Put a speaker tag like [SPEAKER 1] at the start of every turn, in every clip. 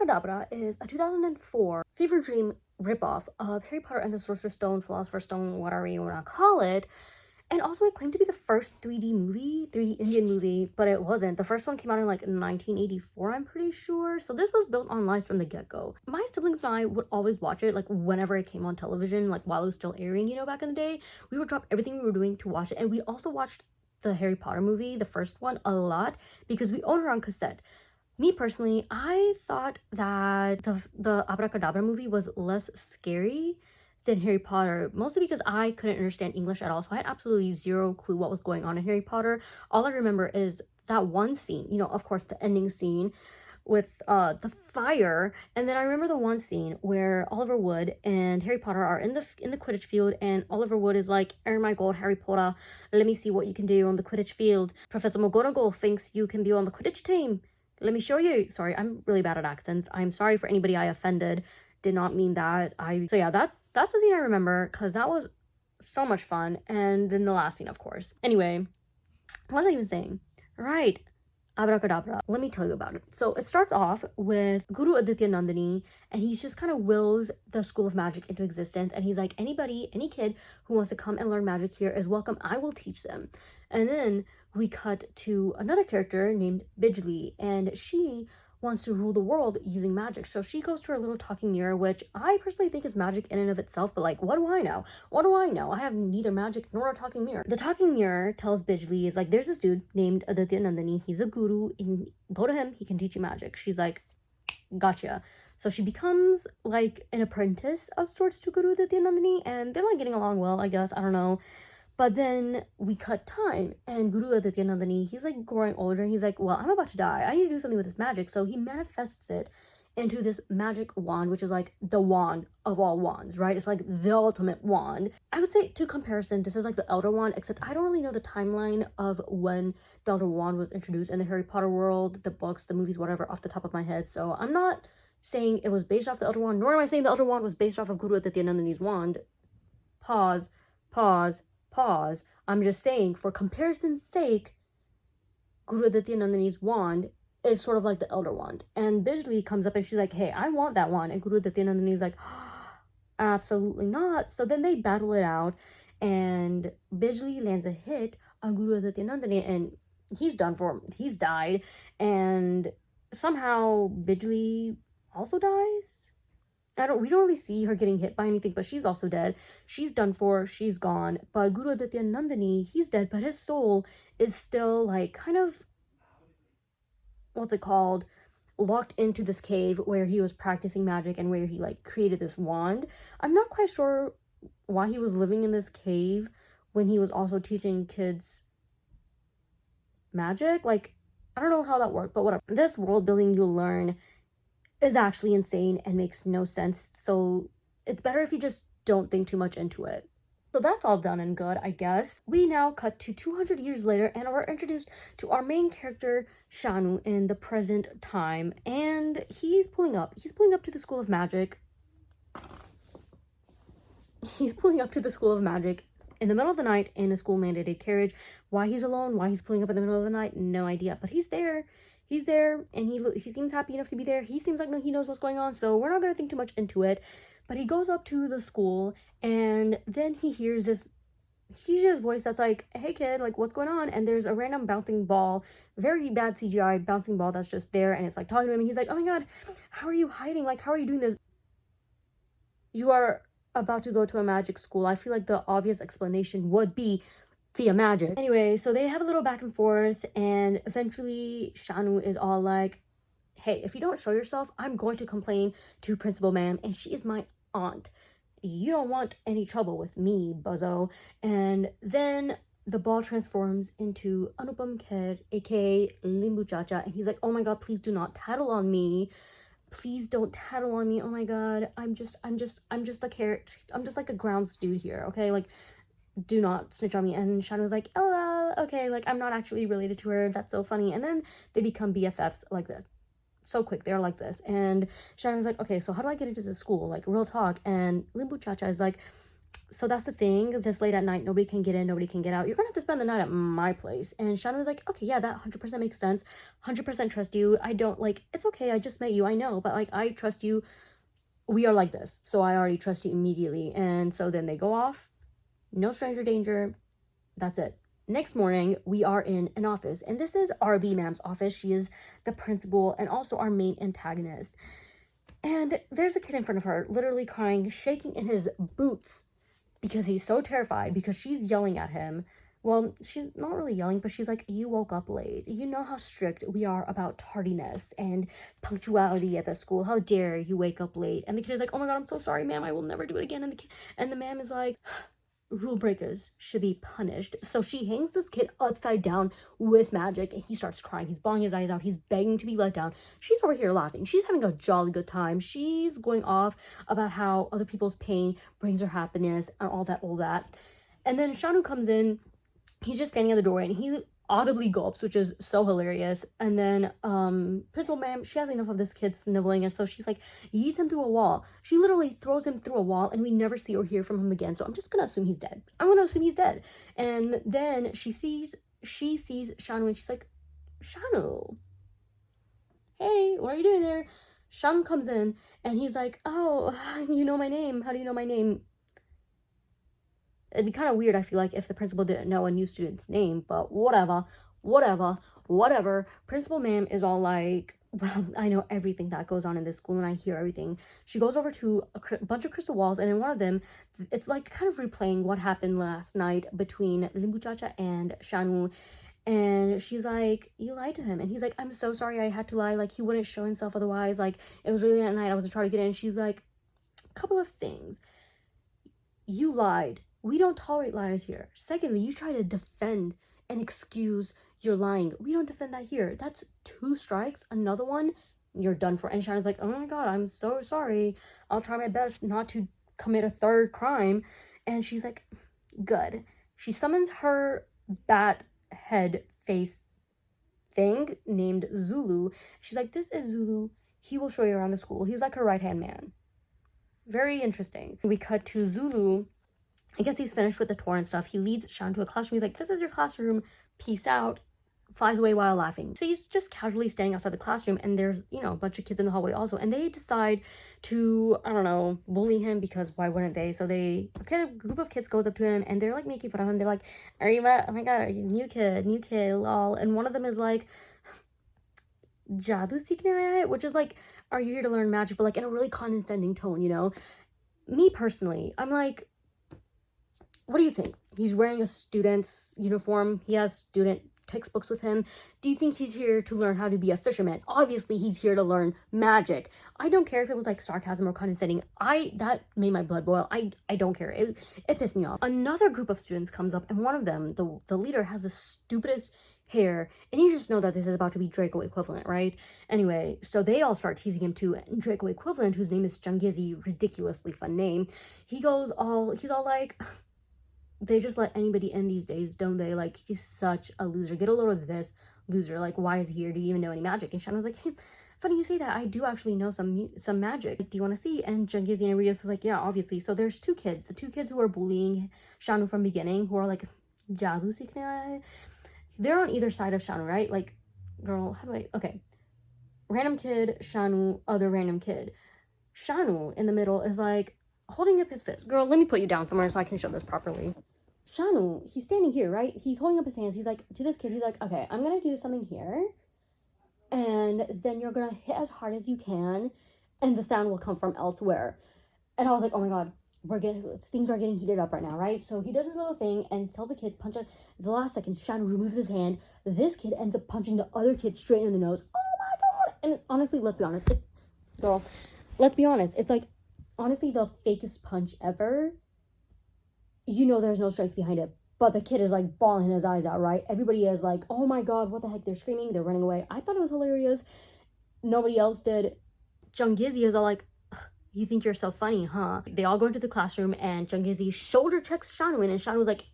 [SPEAKER 1] Daabra is a 2004 fever dream ripoff of Harry Potter and the Sorcerer's Stone, Philosopher's Stone, whatever you want to call it. And also, it claimed to be the first 3D movie, 3D Indian movie, but it wasn't. The first one came out in like 1984, I'm pretty sure. So this was built on lies from the get-go. My siblings and I would always watch it, like whenever it came on television, like while it was still airing, back in the day. We would drop everything we were doing to watch it. And we also watched the Harry Potter movie, the first one, a lot because we owned it on cassette. Me personally, I thought that the Abracadabra movie was less scary than Harry Potter, mostly because I couldn't understand English at all, so I had absolutely zero clue what was going on in Harry Potter. All I remember is that one scene, of course, the ending scene with the fire, and then I remember the one scene where Oliver Wood and Harry Potter are in the Quidditch field, and Oliver Wood is like, "Oh my God, Harry Potter, let me see what you can do on the Quidditch field. Professor McGonagall thinks you can be on the Quidditch team. Let me show you." Sorry, I'm really bad at accents. I'm sorry for anybody I offended. Did not mean that. So yeah, that's the scene I remember because that was so much fun. And then the last scene, of course. Anyway, what was I even saying? Right. Abracadabra. Let me tell you about it. So it starts off with Guru Aditya Nandini, and he just kind of wills the School of Magic into existence. And he's like, anybody, any kid who wants to come and learn magic here is welcome. I will teach them. And then we cut to another character named Bijli, and she wants to rule the world using magic. So she goes to her little talking mirror, which I personally think is magic in and of itself, but like, what do I know? What do I know? I have neither magic nor a talking mirror. The talking mirror tells Bijli, is like, there's this dude named Aditya Nandini. He's a guru, and go to him, he can teach you magic. She's like, gotcha. So she becomes like an apprentice of sorts to Guru Aditya Nandini, and they're like getting along well, I guess. I don't know. But then we cut time, and Guru Aditya Nandini, he's like growing older, and he's like, well, I'm about to die. I need to do something with this magic. So he manifests it into this magic wand, which is like the wand of all wands, right? It's like the ultimate wand. I would say, to comparison, this is like the Elder Wand, except I don't really know the timeline of when the Elder Wand was introduced in the Harry Potter world, the books, the movies, whatever, off the top of my head. So I'm not saying it was based off the Elder Wand, nor am I saying the Elder Wand was based off of Guru Aditya Nandini's wand. Pause. I'm just saying, for comparison's sake, Guru Aditya Nandini's wand is sort of like the Elder Wand. And Bijli comes up and she's like, hey, I want that wand. And Guru Aditya Nandini is like, absolutely not. So then they battle it out, and Bijli lands a hit on Guru Aditya Nandini, and he's done for. He's died. And somehow Bijli also dies. We don't really see her getting hit by anything, but she's also dead. She's done for, she's gone. But Guru Aditya Nandini, he's dead, but his soul is still like kind of, what's it called, locked into this cave where he was practicing magic and where he like created this wand. I'm not quite sure why he was living in this cave when he was also teaching kids magic. Like, I don't know how that worked, but whatever. This world building you'll learn is actually insane and makes no sense. So it's better if you just don't think too much into it. So that's all done and good, I guess. We now cut to 200 years later, and we're introduced to our main character, Shanu, in the present time. And he's pulling up. He's pulling up to the School of Magic. He's pulling up to the School of Magic in the middle of the night in a school-mandated carriage. Why he's alone, why he's pulling up in the middle of the night, no idea. But he's there. He's there, and he seems happy enough to be there. He seems like he knows what's going on, so we're not going to think too much into it. But he goes up to the school, and then he hears this voice that's like, hey kid, like, what's going on? And there's a random bouncing ball, very bad CGI bouncing ball that's just there, and it's like talking to him, and he's like, oh my god, how are you hiding? Like, how are you doing this? You are about to go to a magic school. I feel like the obvious explanation would be via magic. Anyway, so they have a little back and forth, and eventually Shanu is all like, hey, if you don't show yourself, I'm going to complain to Principal Ma'am, and she is my aunt. You don't want any trouble with me, buzzo. And then the ball transforms into Anupam Kher, aka Limbu Chacha, and he's like, oh my god, please do not tattle on me. Please don't tattle on me. Oh my god, I'm just a carrot. I'm just like a grounds dude here, okay? Like, do not snitch on me. And Shadow's like, oh, okay, like, I'm not actually related to her. That's so funny. And then they become BFFs like this. So quick, they're like this. And Shadow's like, okay, so how do I get into the school? Like, real talk. And Limbu Chacha is like, so that's the thing. This late at night, nobody can get in, nobody can get out. You're gonna have to spend the night at my place. And Shauna was like, okay, yeah, that 100% makes sense. 100% trust you. I don't like, it's okay. I just met you. I know, but like, I trust you. We are like this. So I already trust you immediately. And so then they go off. No stranger danger. That's it. Next morning, we are in an office. And this is RB ma'am's office. She is the principal and also our main antagonist. And there's a kid in front of her, literally crying, shaking in his boots because he's so terrified because she's yelling at him. Well, she's not really yelling, but she's like, you woke up late. You know how strict we are about tardiness and punctuality at the school. How dare you wake up late? And the kid is like, oh my God, I'm so sorry, ma'am. I will never do it again. And the ma'am is like, rule breakers should be punished. So she hangs this kid upside down with magic, and he starts crying. He's bawling his eyes out. He's begging to be let down. She's over here laughing. She's having a jolly good time. She's going off about how other people's pain brings her happiness and all that. And then Shanu comes in. He's just standing at the doorway, and he audibly gulps, which is so hilarious. And then principal ma'am, she has enough of this kid sniveling, and so she's like, yeets him through a wall. She literally throws him through a wall, and we never see or hear from him again. So I'm just gonna assume he's dead. And then she sees Shanu, and she's like, Shanu, hey, what are you doing there? Shanu comes in, and he's like, oh, you know my name. How do you know my name? It'd be kind of weird, I feel like, if the principal didn't know a new student's name, but whatever. Principal ma'am is all like, well, I know everything that goes on in this school, and I hear everything. She goes over to a bunch of crystal walls, and in one of them, it's like kind of replaying what happened last night between Limbu Chacha and Shanu. And she's like, you lied to him. And he's like, I'm so sorry I had to lie. Like, he wouldn't show himself otherwise. Like, it was really at night. I was trying to get in. And she's like, a couple of things. You lied. We don't tolerate liars here. Secondly, you try to defend and excuse your lying. We don't defend that here. That's 2 strikes. Another one, you're done for. And Shannon's like, oh my God, I'm so sorry. I'll try my best not to commit a 3rd crime. And she's like, good. She summons her bat head face thing named Zulu. She's like, this is Zulu. He will show you around the school. He's like her right-hand man. Very interesting. We cut to Zulu. I guess he's finished with the tour and stuff. He leads Shan to a classroom. He's like, this is your classroom. Peace out. Flies away while laughing. So he's just casually standing outside the classroom, and there's, a bunch of kids in the hallway also. And they decide to, I don't know, bully him, because why wouldn't they? So a group of kids goes up to him, and they're like making fun of him. They're like, are you, oh my God, are you new kid, lol. And one of them is like, Jadu seekhne aaya hai, which is like, are you here to learn magic? But like in a really condescending tone, Me personally, I'm like, what do you think? He's wearing a student's uniform. He has student textbooks with him. Do you think he's here to learn how to be a fisherman? Obviously, he's here to learn magic. I don't care if it was like sarcasm or condescending. That made my blood boil. I don't care. It pissed me off. Another group of students comes up, and one of them, the leader, has the stupidest hair, and you just know that this is about to be Draco equivalent, right? Anyway, so they all start teasing him too. And Draco equivalent, whose name is Changizi, ridiculously fun name, he's all like, they just let anybody in these days, don't they? Like, he's such a loser. Get a load of this, loser. Like, why is he here? Do you even know any magic? And Shanna's like, hey, funny you say that. I do actually know some magic. Like, do you want to see? And Changizi and Arias is like, yeah, obviously. So there's 2 kids. The 2 kids who are bullying Shanu from beginning, who are like, Jadu seekhne aaya hai. They're on either side of Shanu, right? Like, girl, okay. Random kid, Shanu, other random kid. Shanu in the middle is like, holding up his fist. Girl, let me put you down somewhere so I can show this properly. Shanu, he's standing here, right? He's holding up his hands. He's like, to this kid, he's like, okay, I'm gonna do something here, and then you're gonna hit as hard as you can, and the sound will come from elsewhere. And I was like, oh my God, things are getting heated up right now, right? So he does his little thing and tells the kid, punch it. The last second, Shanu removes his hand. This kid ends up punching the other kid straight in the nose. Oh my God! And honestly, let's be honest, it's like, honestly, the fakest punch ever. There's no strength behind it. But the kid is like bawling his eyes out, right? Everybody is like, oh my God, what the heck? They're screaming, they're running away. I thought it was hilarious. Nobody else did. Changizi is all like, you think you're so funny, huh? They all go into the classroom, and Changizi shoulder checks Shanu in, and Shanu was like,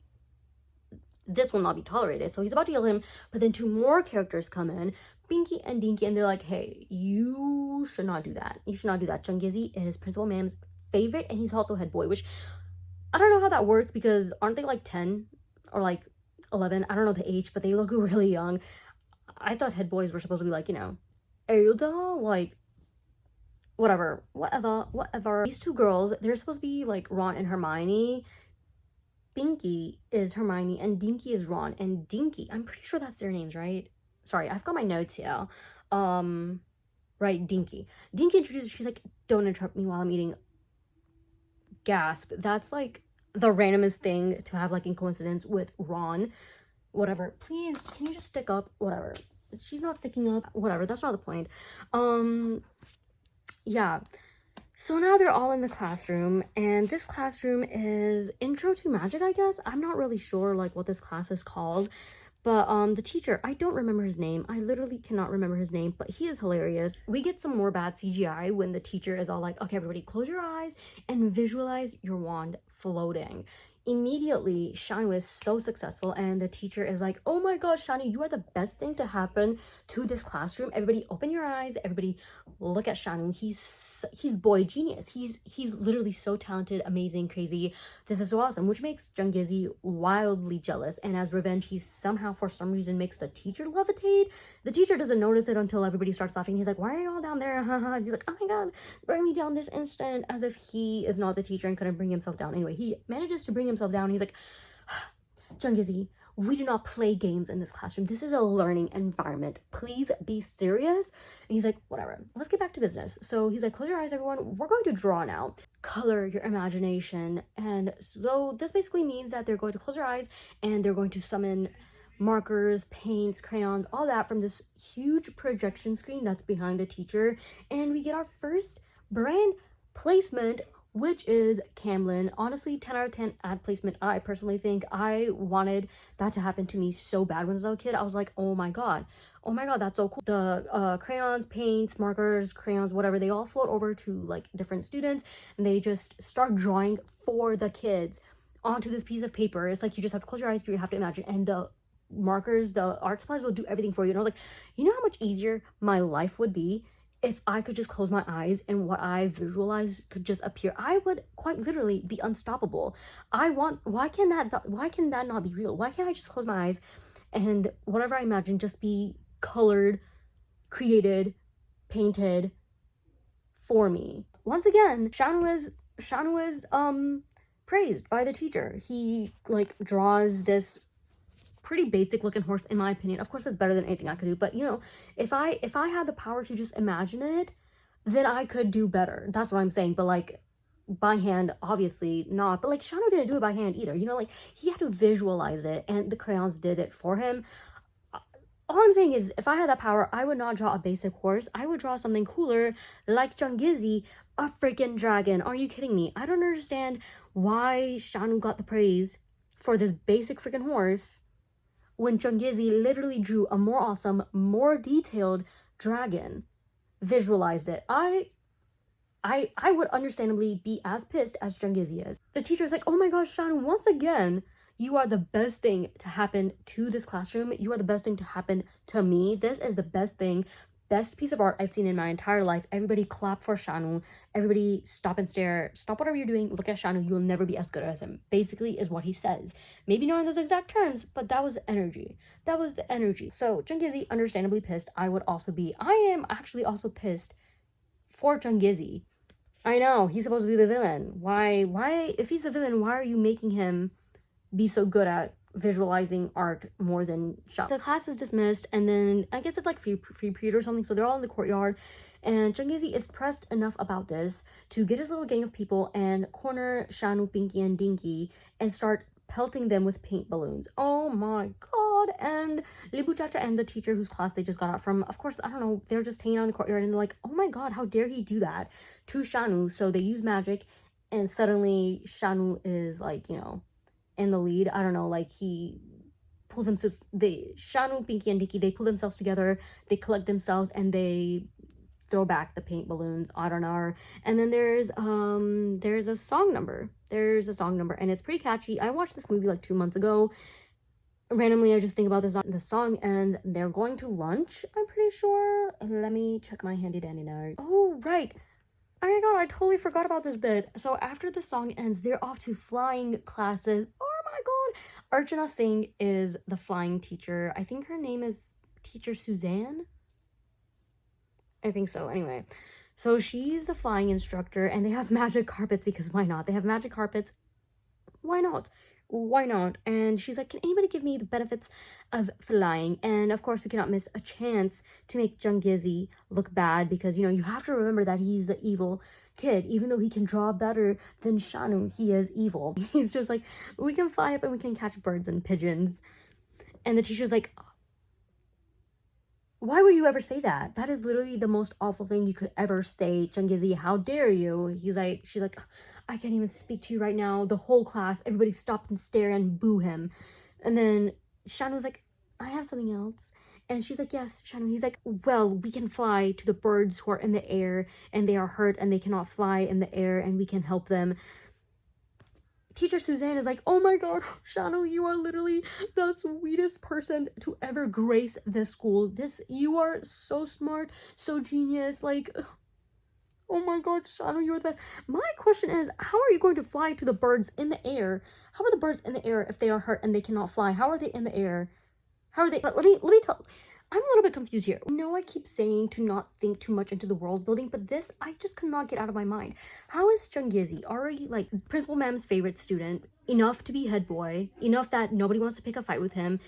[SPEAKER 1] this will not be tolerated. So he's about to yell at him, but then 2 more characters come in, Pinky and Dinky, and they're like, hey, you should not do that. You should not do that. Changizi is Principal Ma'am's favorite, and he's also head boy, which I don't know how that works because aren't they like 10 or like 11? I don't know the age, but they look really young. I thought head boys were supposed to be like, you know, older, like whatever. These two girls, they're supposed to be like Ron and Hermione. Binky is Hermione and Dinky is Ron. And Dinky, I'm pretty sure that's their names, right? Sorry, I've got my notes here. Right, Dinky. Dinky introduces, she's like, don't interrupt me while I'm eating. Gasp. That's like the randomest thing to have like in coincidence with Ron. Whatever. Please, can you just stick up? Whatever. She's not sticking up. Whatever. That's not the point. Yeah. So now they're all in the classroom, and this classroom is Intro to Magic, I guess. I'm not really sure like what this class is called, but the teacher, I don't remember his name. I literally cannot remember his name, but he is hilarious. We get some more bad CGI when the teacher is all like, okay, everybody close your eyes and visualize your wand floating. Immediately, Shanu is so successful, and the teacher is like, oh my gosh, Shanu, you are the best thing to happen to this classroom. Everybody open your eyes. Everybody look at Shanu. He's boy genius. He's literally so talented, amazing, crazy. This is so awesome, which makes Jungizi wildly jealous. And as revenge, he somehow, for some reason, makes the teacher levitate. The teacher doesn't notice it until everybody starts laughing. He's like, why are you all down there? He's like, oh my god, bring me down this instant, as if he is not the teacher and couldn't bring himself down. Anyway, he manages to bring himself down. He's like, Jungizi, we do not play games in this classroom. This is a learning environment. Please be serious. And he's like, whatever. Let's get back to business. So he's like, close your eyes, everyone. We're going to draw now. Color your imagination. And so this basically means that they're going to close their eyes and they're going to summon markers, paints, crayons, all that from this huge projection screen that's behind the teacher. And we get our first brand placement, which is Camlin. Honestly, 10 out of 10 ad placement. I personally think I wanted that to happen to me so bad when I was a kid. I was like, oh my god, that's so cool. The crayons, paints, markers, crayons, whatever, they all float over to like different students and they just start drawing for the kids onto this piece of paper. It's like you just have to close your eyes, you have to imagine, and the markers, the art supplies will do everything for you. And I was like, you know how much easier my life would be if I could just close my eyes and what I visualize could just appear. I would quite literally be unstoppable. Why can that not be real? Why can't I just close my eyes and whatever I imagine just be colored, created, painted for me? Once again, Shanu is praised by the teacher. He like draws this pretty basic looking horse, in my opinion. Of course, it's better than anything I could do, but you know, if I had the power to just imagine it, then I could do better. That's what I'm saying. But like by hand, obviously not. But like Shano didn't do it by hand either, you know, like he had to visualize it and the crayons did it for him. All I'm saying is, if I had that power, I would not draw a basic horse. I would draw something cooler, like Jungizi, a freaking dragon. Are you kidding me? I don't understand why Shanu got the praise for this basic freaking horse when Jungizi literally drew a more awesome, more detailed dragon, visualized it. I would understandably be as pissed as Jungizi is. The teacher's like, oh my gosh, Shanu, once again, you are the best thing to happen to this classroom. You are the best thing to happen to me. This is the best thing, best piece of art I've seen in my entire life. Everybody clap for Shanu. Everybody stop and stare. Stop whatever you're doing. Look at Shanu. You will never be as good as him. Basically is what he says. Maybe not in those exact terms, but that was the energy. That was the energy. So Jungizi, understandably pissed. I would also be. I am actually also pissed for Jungizi. I know, he's supposed to be the villain. Why, if he's a villain, why are you making him be so good at visualizing art more than shop? The class is dismissed, and then I guess it's like free period or something, so they're all in the courtyard, and Jungizi is pressed enough about this to get his little gang of people and corner Shanu, Pinky, and Dinky and start pelting them with paint balloons. Oh my god. And Libu Chacha and the teacher whose class they just got out from, of course, I don't know, they're just hanging out in the courtyard and they're like, oh my god, how dare he do that to Shanu? So they use magic and suddenly Shanu is like, you know, in the lead. I don't know, like he pulls himself, Shanu, Pinky, and Dinky, they pull themselves together, they collect themselves, and they throw back the paint balloons. I don't know. And then there's a song number. And it's pretty catchy. I watched this movie like 2 months ago. Randomly, I just think about this. The song ends. They're going to lunch, I'm pretty sure. Let me check my handy dandy note. Oh, right. Oh my god, I totally forgot about this bit. So after the song ends, they're off to flying classes. Oh my god. Archana Singh is the flying teacher. I think her name is Teacher Suzanne. I think so. Anyway, so she's the flying instructor, and they have magic carpets because why not? They have magic carpets. Why not? Why not? And she's like, can anybody give me the benefits of flying? And of course, we cannot miss a chance to make Jungizi look bad because, you have to remember that he's the evil kid. Even though he can draw better than Shanu, he is evil. He's just like, we can fly up and we can catch birds and pigeons. And the teacher's like, why would you ever say that? That is literally the most awful thing you could ever say, Jungizi. How dare you? She's like, I can't even speak to you right now. The whole class, everybody stopped and stared and boo him. And then Shanu was like, I have something else. And she's like, yes, Shanu. He's like, well, we can fly to the birds who are in the air and they are hurt and they cannot fly in the air and we can help them. Teacher Suzanne is like, oh my god, Shanu, you are literally the sweetest person to ever grace this school. You are so smart, so genius, like, oh my god, Shanu, you're the best. My question is, how are you going to fly to the birds in the air? How are the birds in the air if they are hurt and they cannot fly? How are they in the air? How are they? But let me tell. I'm a little bit confused here. I know I keep saying to not think too much into the world building, but this I just cannot get out of my mind. How is Jungizi already like Principal Ma'am's favorite student, enough to be head boy, enough that nobody wants to pick a fight with him?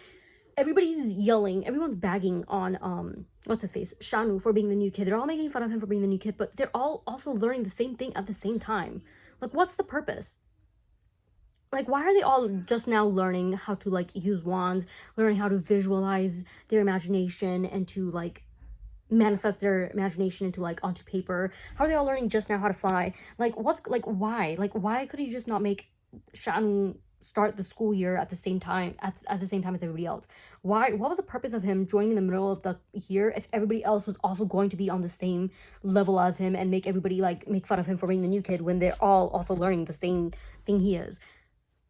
[SPEAKER 1] Everybody's yelling, everyone's bagging on what's his face, Shanu, for being the new kid. They're all making fun of him for being the new kid, but they're all also learning the same thing at the same time. Like, what's the purpose? Like, why are they all just now learning how to like use wands, learning how to visualize their imagination and to like manifest their imagination into like onto paper? How are they all learning just now how to fly? Like, why could you just not make Shanu start the school year at the same time at the same time as everybody else? What was the purpose of him joining in the middle of the year if everybody else was also going to be on the same level as him and make everybody like make fun of him for being the new kid when they're all also learning the same thing he is?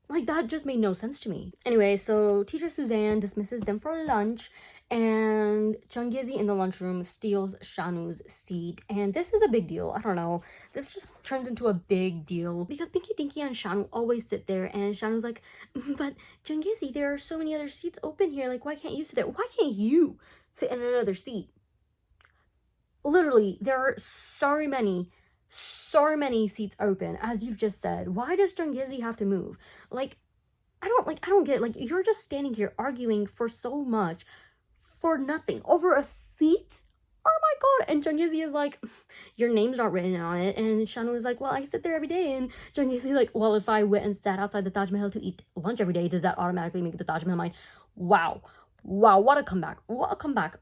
[SPEAKER 1] Like, that just made no sense to me. Anyway, so Teacher Suzanne dismisses them for lunch, and Jungizi in the lunchroom steals Shanu's seat. And this is a big deal. I don't know. This just turns into a big deal. Because Pinky Dinky and Shanu always sit there, and Shanu's like, but Jungizi, there are so many other seats open here. Like, why can't you sit there? Why can't you sit in another seat? Literally, there are so many seats open, as you've just said. Why does Jungizi have to move? Like, I don't get it. Like, you're just standing here arguing for so much for nothing over a seat. Oh my god. And Jungizi is like, your name's not written on it. And Shanu is like, well, I sit there every day. And Jungizi is like, well, if I went and sat outside the Taj Mahal to eat lunch every day, does that automatically make the Taj Mahal mine? Wow, what a comeback. What a comeback.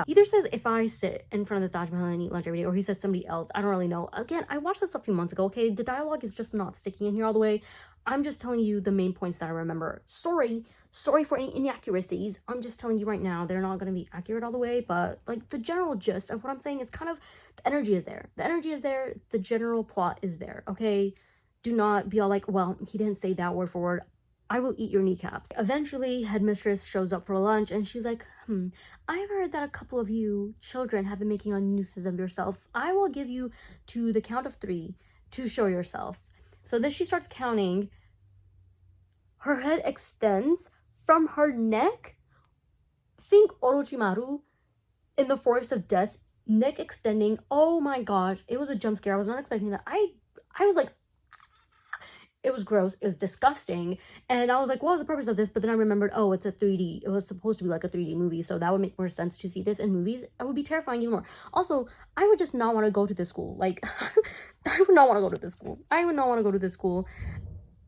[SPEAKER 1] He either says if I sit in front of the Taj Mahal and eat lunch every day, or he says somebody else. I don't really know. Again, I watched this a few months ago, okay? The dialogue is just not sticking in here all the way. I'm just telling you the main points that I remember. Sorry for any inaccuracies. I'm just telling you right now, they're not going to be accurate all the way, but like the general gist of what I'm saying is kind of, the energy is there. The general plot is there, okay? Do not be all like, well, he didn't say that word for word. I will eat your kneecaps. Eventually, headmistress shows up for lunch and she's like, I've heard that a couple of you children have been making a nuisance of yourself. I will give you to the count of 3 to show yourself. So then she starts counting. Her head extends from her neck. Think Orochimaru in the Forest of Death, neck extending. Oh my gosh, it was a jump scare. I was not expecting that. I was like, it was gross, it was disgusting, and I was like, what was the purpose of this? But then I remembered, oh, it's a 3D, it was supposed to be like a 3D movie, so that would make more sense to see this in movies. It would be terrifying even more. Also, I would just not want to go to this school. Like, I would not want to go to this school.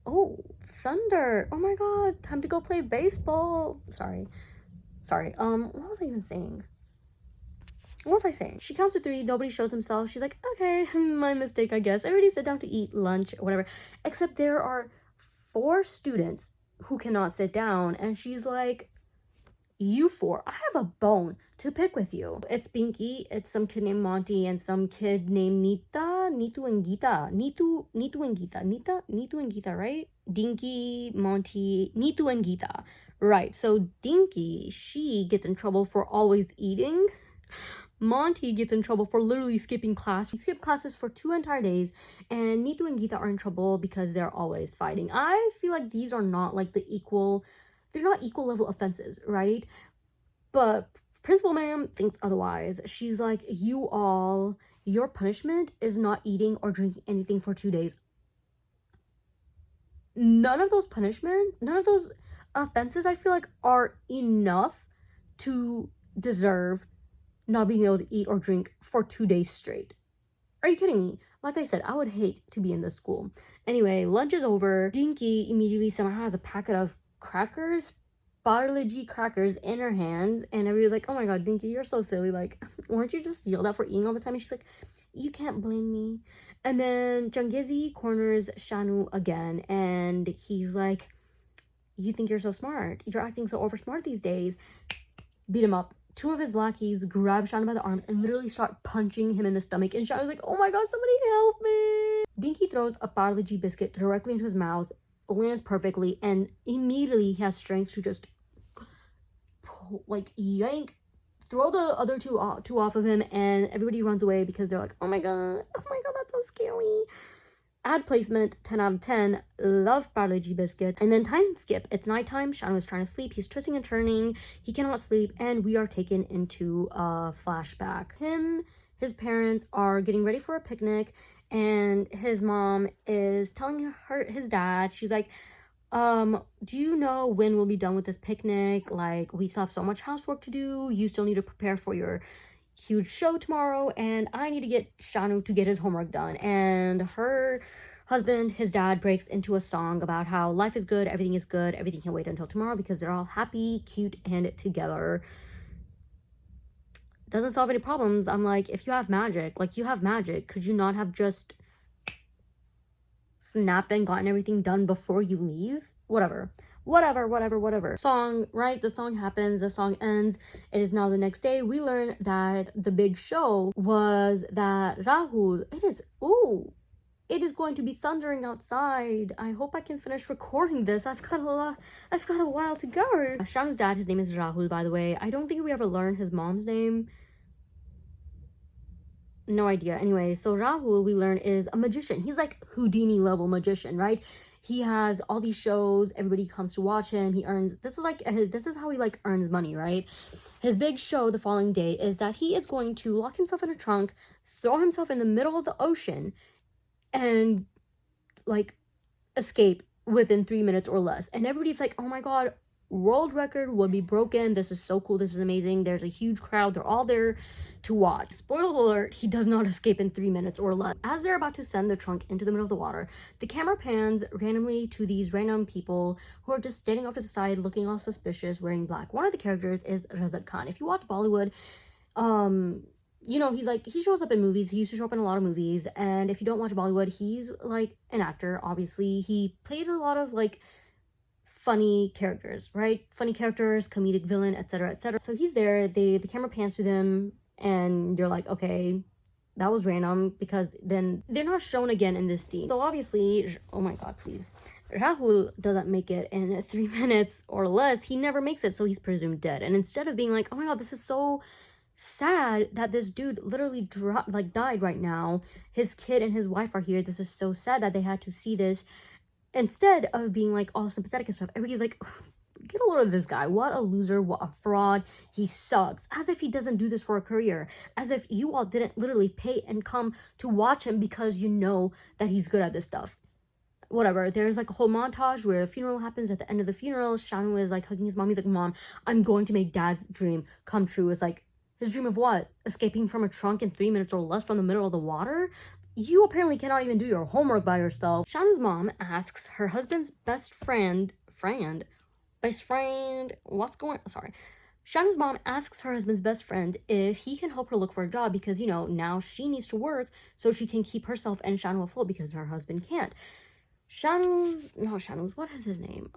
[SPEAKER 1] Oh, thunder. Oh my god, time to go play baseball. Sorry. What was I even saying? She counts to 3, nobody shows himself. She's like, okay, my mistake, I guess. Everybody sit down to eat lunch, whatever. Except there are 4 students who cannot sit down. And she's like, you 4, I have a bone to pick with you. It's Pinky, it's some kid named Monty, and some kid named Nitu and Gita, right? Dinky, Monty, Nitu and Gita. Right, so Dinky, she gets in trouble for always eating. Monty gets in trouble for literally skipping class. He skipped classes for 2 entire days, and Neetu and Geeta are in trouble because they're always fighting. I feel like these are not like they're not equal level offenses, right? But Principal Ma'am thinks otherwise. She's like, your punishment is not eating or drinking anything for 2 days. None of those offenses, I feel like, are enough to deserve not being able to eat or drink for 2 days straight. Are you kidding me? Like I said, I would hate to be in this school. Anyway, lunch is over. Dinky immediately somehow has a packet of crackers, Parle-G crackers in her hands, and everybody's like, oh my god, Dinky, you're so silly. Like, weren't you just yelled at for eating all the time? And she's like, you can't blame me. And then Jungezi corners Shanu again, and he's like, you think you're so smart. You're acting so over smart these days. Beat him up. 2 of his lackeys grab Shanu by the arms and literally start punching him in the stomach. And Shanu's like, oh my god, somebody help me. Dinky throws a Parle-G biscuit directly into his mouth, lands perfectly, and immediately he has strength to just like yank, throw the other two off of him, and everybody runs away because they're like, oh my god, that's so scary. Ad placement, 10 out of 10. Love Parle-G biscuit. And then time skip. It's nighttime. Shanu is trying to sleep. He's twisting and turning. He cannot sleep. And we are taken into a flashback. His parents are getting ready for a picnic. And his mom is telling his dad, she's like, do you know when we'll be done with this picnic? Like, we still have so much housework to do. You still need to prepare for your huge show tomorrow, and I need to get Shanu to get his homework done. And her husband, his dad, breaks into a song about how life is good, everything can wait until tomorrow because they're all happy, cute, and together. Doesn't solve any problems. I'm like, if you have magic, could you not have just snapped and gotten everything done before you leave? Whatever. Song, right? The song happens, the song ends. It is now the next day. We learn that the big show was that Rahul, it is going to be thundering outside. I hope I can finish recording this. I've got a while to go. Shanu's dad, his name is Rahul, by the way. I don't think we ever learned his mom's name. No idea. Anyway, so Rahul, we learn, is a magician. He's like Houdini level magician, right? He has all these shows. Everybody comes to watch him. He earns, this is how he like earns money, right? His big show the following day is that he is going to lock himself in a trunk, throw himself in the middle of the ocean, and like escape within 3 minutes or less. And everybody's like, oh my god, world record would be broken. This is so cool. This is amazing. There's a huge crowd. They're all there to watch. Spoiler alert, he does not escape in 3 minutes or less. As they're about to send the trunk into the middle of the water, the camera pans randomly to these random people who are just standing off to the side looking all suspicious, wearing black. One of the characters is Razak Khan. If you watch Bollywood, you know, he shows up in movies. He used to show up in a lot of movies. And if you don't watch Bollywood, he's like an actor. Obviously, he played a lot of like funny characters, right? Funny characters, comedic villain, etc., etc. So he's there. The camera pans to them, and you're like, okay, that was random, because then they're not shown again in this scene. So obviously, oh my god, please, Rahul doesn't make it in 3 minutes or less. He never makes it, so he's presumed dead. And instead of being like, oh my god, this is so sad that this dude literally died right now, his kid and his wife are here, this is so sad that they had to see this, instead of being like all sympathetic and stuff, everybody's like, get a load of this guy. What a loser. What a fraud. He sucks. As if he doesn't do this for a career. As if you all didn't literally pay and come to watch him because you know that he's good at this stuff. Whatever. There's like a whole montage where a funeral happens. At the end of the funeral, Shanu is like hugging his mom. He's like, Mom, I'm going to make Dad's dream come true. It's like, his dream of what? Escaping from a trunk in 3 minutes or less from the middle of the water? You apparently cannot even do your homework by yourself. Shanu's mom asks her husband's best friend, Shanu's mom asks her husband's best friend if he can help her look for a job because, you know, now she needs to work so she can keep herself and Shanu afloat because her husband can't. What is his name?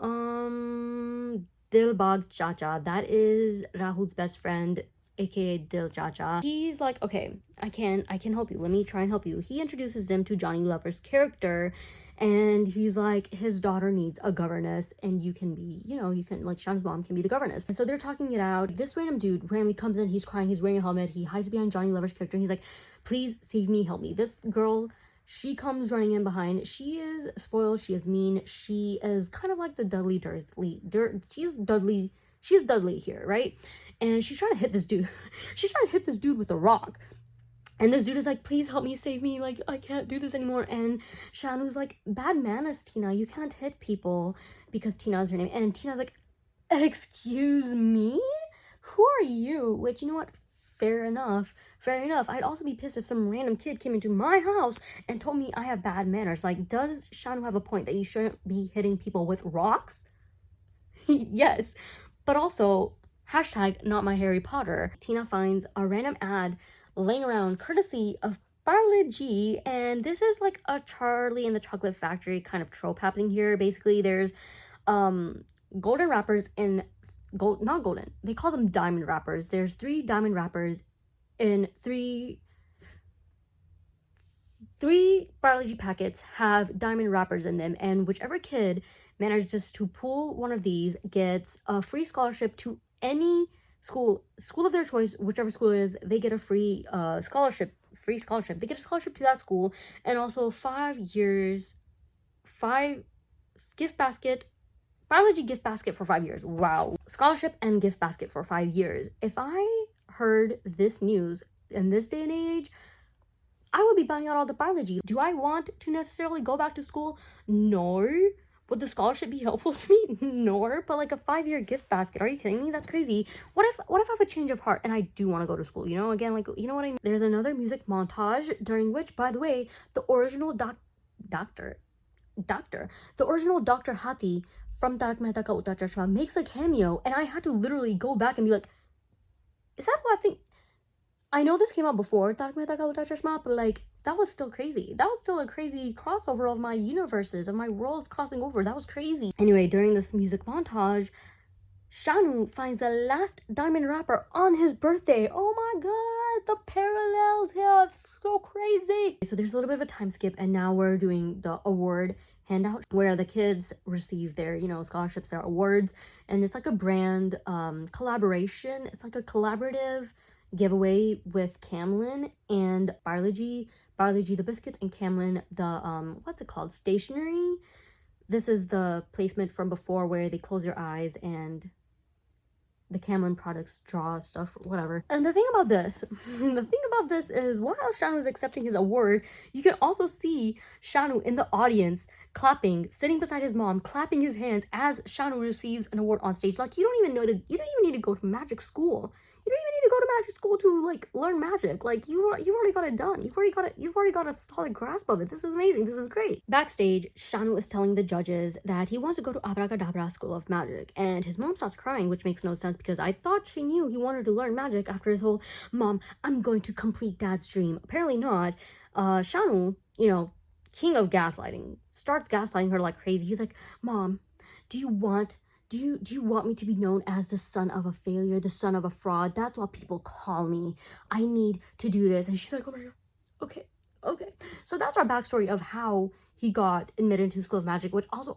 [SPEAKER 1] Dilbag Chacha, that is Rahul's best friend, aka Dil Chacha. He's like, okay, I can help you. Let me try and help you. He introduces them to Johnny Lover's character, and he's like, his daughter needs a governess, and you can be, you can, like, Shanu's mom can be the governess. And so they're talking it out. This random dude randomly comes in, he's crying, he's wearing a helmet, he hides behind Johnny Lover's character, and he's like, please save me, help me. This girl, she comes running in behind. She is spoiled, she is mean, she is kind of like the Dudley Dursley. She is Dudley here, right? And she's trying to hit this dude. She's trying to hit this dude with a rock. And this dude is like, please help me, save me, like, I can't do this anymore. And Shanu's like, bad manners, Tina, you can't hit people, because Tina is her name. And Tina's like, excuse me? Who are you? Which, you know what? Fair enough. I'd also be pissed if some random kid came into my house and told me I have bad manners. Like, does Shanu have a point that you shouldn't be hitting people with rocks? Yes. But also, hashtag not my Harry Potter. Tina finds a random ad laying around courtesy of Parle G, and this is like a Charlie and the Chocolate Factory kind of trope happening here. Basically, there's golden wrappers in not golden, they call them diamond wrappers. There's 3 diamond wrappers in three Parle G packets have diamond wrappers in them, and whichever kid manages to pull one of these gets a free scholarship to any school of their choice. Whichever school it is, they get a free scholarship. They get a scholarship to that school, and also 5 gift basket, biology gift basket for 5 years. Wow. Scholarship and gift basket for 5 years. If I heard this news in this day and age, I would be buying out all the biology. Do I want to necessarily go back to school? No. Would the scholarship be helpful to me? No. But like a 5-year gift basket, are you kidding me? That's crazy. What if I have a change of heart and I do want to go to school? Again, like, you know what I mean? There's another music montage during which, by the way, the original Dr. Hathi from Tarak Mehta Ka Ulta Chashma makes a cameo, and I had to literally go back and be like, is that what I think? I know this came out before Tarak Mehta Ka Ulta Chashma, but like, that was still crazy. That was still a crazy crossover of my universes, of my worlds crossing over. That was crazy. Anyway, during this music montage, Shanu finds the last diamond wrapper on his birthday. Oh my god, the parallels here, so crazy. So there's a little bit of a time skip, and now we're doing the award handout where the kids receive their, scholarships, their awards, and it's like a brand collaboration. It's like a collaborative giveaway with Camlin and Barley the biscuits, and Camlin the what's it called, stationery. This is the placement from before where they close your eyes and the Camlin products draw stuff, whatever. And the thing about this is, while Shanu is accepting his award, you can also see Shanu in the audience clapping, sitting beside his mom, clapping his hands as Shanu receives an award on stage. Like, you don't even need to go to magic school. You don't even need to go to magic school to like learn magic. Like, you've already got it done. You've already got a solid grasp of it. This is amazing. This is great. Backstage, Shanu is telling the judges that he wants to go to Abracadabra School of Magic, and his mom starts crying, which makes no sense because I thought she knew he wanted to learn magic after his whole "Mom, I'm going to complete Dad's dream." Apparently not. Shanu, king of gaslighting, starts gaslighting her like crazy. He's like, "Mom, do you want me to be known as the son of a failure, the son of a fraud? That's what people call me. I need to do this." And she's like, "Oh my god, okay." So that's our backstory of how he got admitted to School of Magic,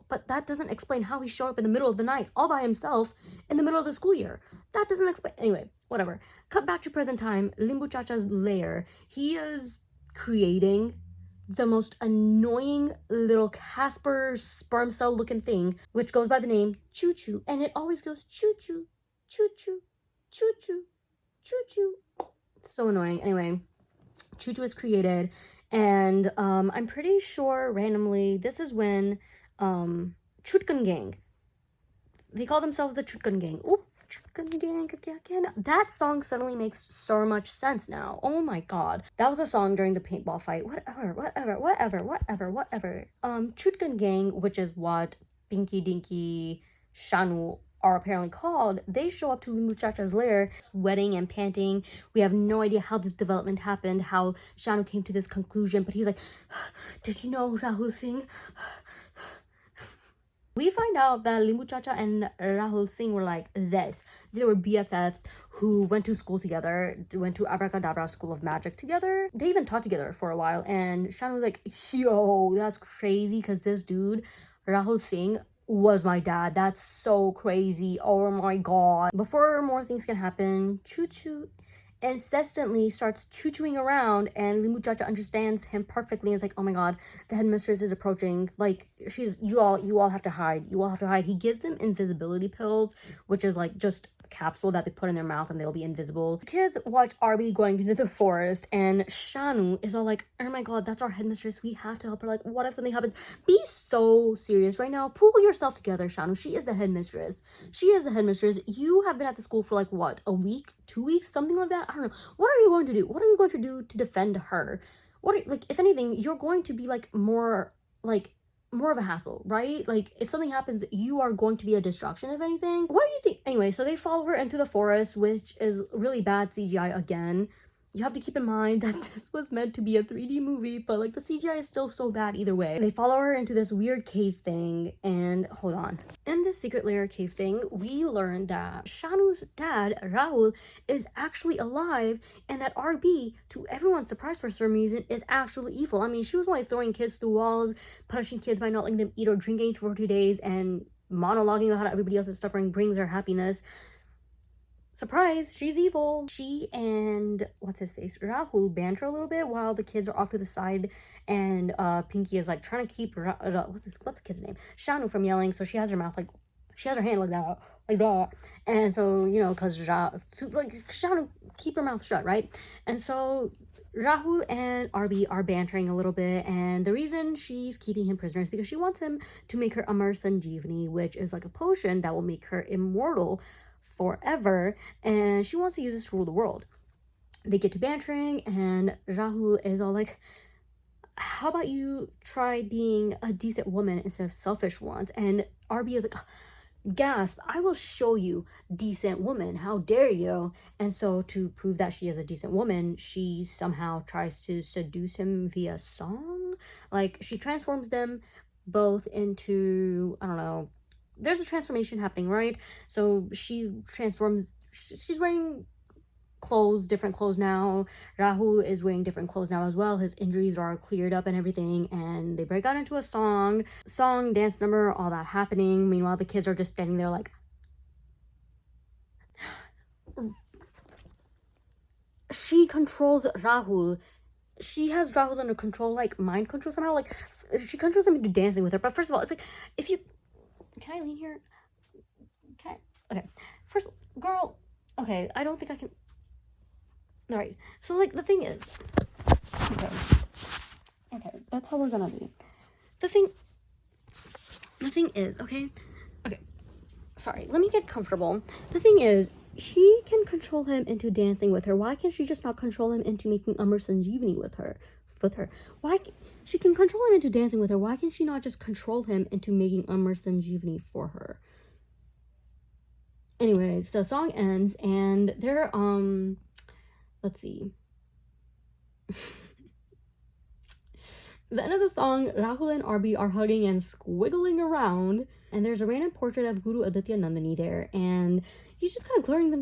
[SPEAKER 1] but that doesn't explain how he showed up in the middle of the night all by himself in the middle of the school year. That doesn't explain. Anyway, whatever. Cut back to present time. Limbu Chacha's lair. He is creating the most annoying little Casper sperm cell looking thing, which goes by the name Choo Choo, and it always goes choo choo, choo choo, choo choo, choo choo. It's so annoying. Anyway, Choo Choo is created, and I'm pretty sure randomly this is when Chutkan Gang, they call themselves the Chutkan Gang. Oop. That song suddenly makes so much sense now. Oh my god. That was a song during the paintball fight. Whatever. Chutkan Gang, which is what Pinky Dinky Shanu are apparently called, they show up to Limbu Chacha's lair, sweating and panting. We have no idea how this development happened, how Shanu came to this conclusion, but he's like, "Did you know Rahul Singh? We find out that Limbu Chacha and Rahul Singh were like this. They were BFFs who went to school together, went to Abracadabra School of Magic together. They even taught together for a while. And Shan was like, yo, that's crazy because this dude, Rahul Singh, was my dad. That's so crazy. Oh my god. Before more things can happen, Choo Choo incessantly starts choo-chooing around, and Limu Chacha understands him perfectly and is like, oh my god, the headmistress is approaching. Like, you all have to hide. You all have to hide. He gives them invisibility pills, which is like just a capsule that they put in their mouth and they'll be invisible. The kids watch Arby going into the forest, and Shanu is all like, oh my god, that's our headmistress. We have to help her. Like, what if something happens? Be so serious right now. Pull yourself together, Shanu. She is the headmistress. She is the headmistress. You have been at the school for like what, a week, 2 weeks, something like that. I don't know. What are you going to do? What are you going to do to defend her? Like, if anything, you're going to be like more of a hassle, right? Like, if something happens, you are going to be a distraction, if anything. What do you think? Anyway, so they follow her into the forest, which is really bad CGI again. You have to keep in mind that this was meant to be a 3D movie, but like the CGI is still so bad either way. They follow her into this weird cave thing, and hold on. In this secret lair cave thing, we learn that Shanu's dad, Rahul, is actually alive, and that RB, to everyone's surprise for some reason, is actually evil. I mean, she was only throwing kids through walls, punishing kids by not letting them eat or drink anything for 2 days, and monologuing about how everybody else's suffering brings her happiness. Surprise, she's evil. She and what's his face, Rahul, banter a little bit while the kids are off to the side, and Pinky is like trying to keep what's the kid's name, Shanu, from yelling. So she has her mouth she has her hand like that, and so, you know, because like, Shanu, keep your mouth shut, right? And so Rahul and Arby are bantering a little bit, and the reason she's keeping him prisoner is because she wants him to make her Amar Sanjeevani, which is like a potion that will make her immortal forever, and she wants to use this to rule the world. They get to bantering, and Rahul is all like, how about you try being a decent woman instead of selfish ones? And Arby is like, gasp, I will show you, decent woman, how dare you? And so to prove that she is a decent woman, she somehow tries to seduce him via song. Like, she transforms them both into, I don't know, there's a transformation happening, right? So she transforms, she's wearing different clothes now. Rahul is wearing different clothes now as well. His injuries are cleared up and everything, and they break out into a song, dance number, all that happening. Meanwhile, the kids are just standing there like, she controls Rahul. She has Rahul under control, like mind control somehow. Like, she controls him into dancing with her. But first of all, it's like, if you, can I lean here? Okay. First, girl. Okay, I don't think I can. All right. So, like, the thing is. Okay. That's how we're gonna be. The thing is, okay. Sorry. Let me get comfortable. The thing is, she can control him into dancing with her. Why can't she just not control him into making Amar Sanjeevani with her? Why she can control him into dancing with her? Why can't she not just control him into making Amar Sanjeevani for her? Anyway, so song ends, and they're let's see. The end of the song, Rahul and Arby are hugging and squiggling around, and there's a random portrait of Guru Aditya Nandini there, and he's just kind of glaring them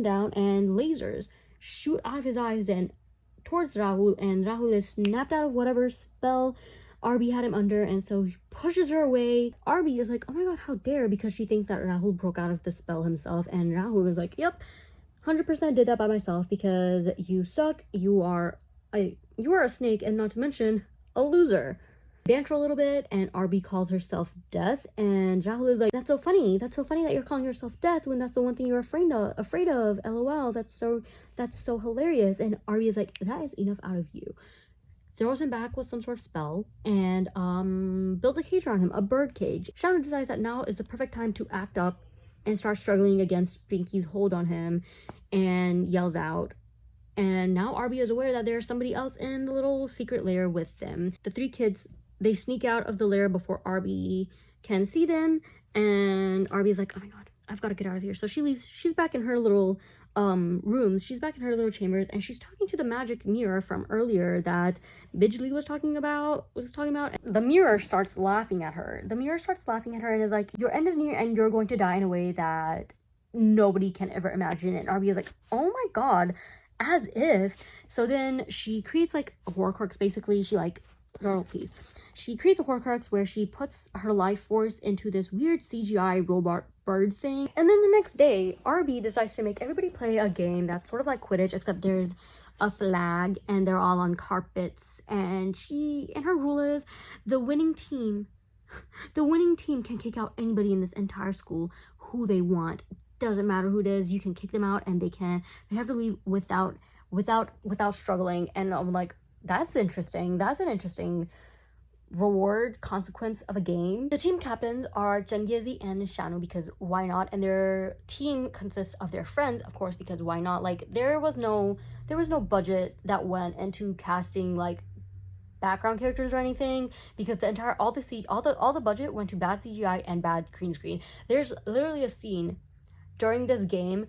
[SPEAKER 1] down. And lasers shoot out of his eyes and towards Rahul, and Rahul is snapped out of whatever spell Arby had him under, and so he pushes her away. Arby is like, oh my god, how dare, because she thinks that Rahul broke out of the spell himself, and Rahul is like, yep, 100% did that by myself because you suck, you are a snake, and not to mention a loser. Banter a little bit, and Arby calls herself Death, and Rahul is like, that's so funny that you're calling yourself Death when that's the one thing you're afraid of, lol, that's so hilarious. And Arby is like, that is enough out of you. Throws him back with some sort of spell, and builds a cage around him, a bird cage. Shanu decides that now is the perfect time to act up and start struggling against Pinky's hold on him, and yells out. And now Arby is aware that there's somebody else in the little secret lair with them. The 3 kids, they sneak out of the lair before Arby can see them, and Arby is like, oh my god, I've got to get out of here. So she leaves. She's back in her little rooms. She's back in her little chambers, and she's talking to the magic mirror from earlier that Bidgley was talking about. The mirror starts laughing at her. And is like, your end is near and you're going to die in a way that nobody can ever imagine. And Arby is like, oh my god, as if. So then she creates like a Horcrux. Basically, she like, girl, please. She creates a Horcrux where she puts her life force into this weird CGI robot bird thing. And then the next day, Arby decides to make everybody play a game that's sort of like Quidditch, except there's a flag and they're all on carpets. And her rule is the winning team can kick out anybody in this entire school who they want. Doesn't matter who it is, you can kick them out, and they have to leave without struggling. And I'm like, that's interesting. That's an interesting reward consequence of a game. The team captains are Changezi and Shanu, because why not? And their team consists of their friends, of course, because why not? Like, there was no budget that went into casting like background characters or anything, because all the budget went to bad CGI and bad green screen. There's literally a scene during this game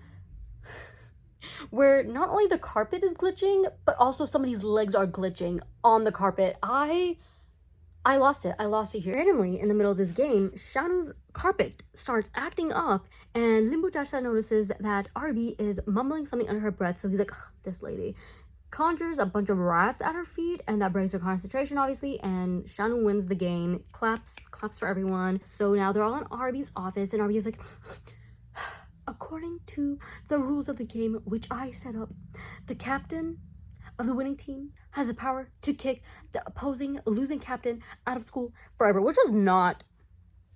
[SPEAKER 1] where not only the carpet is glitching, but also somebody's legs are glitching on the carpet. I lost it here. Randomly, in the middle of this game, Shanu's carpet starts acting up, and Limbu Chacha notices that Arby is mumbling something under her breath, so he's like, this lady. Conjures a bunch of rats at her feet, and that breaks her concentration, obviously, and Shanu wins the game. Claps for everyone. So now they're all in Arby's office, and Arby is like, according to the rules of the game, which I set up, the captain of the winning team has the power to kick the opposing losing captain out of school forever, which was not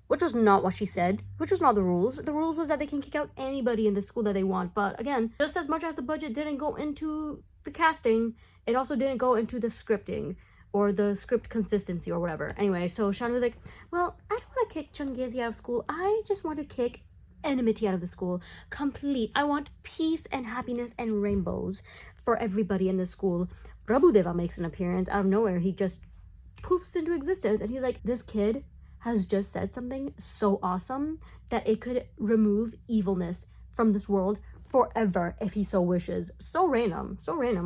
[SPEAKER 1] what she said, which was not the rules. The rules was that they can kick out anybody in the school that they want. But again, just as much as the budget didn't go into the casting, it also didn't go into the scripting or the script consistency or whatever. Anyway, so Shanu was like, well, I don't want to kick Changezi out of school. I just want to kick enmity out of the school. Complete. I want peace and happiness and rainbows for everybody in the school. Prabhudeva makes an appearance out of nowhere. He just poofs into existence, and he's like, this kid has just said something so awesome that it could remove evilness from this world forever if he so wishes. So random.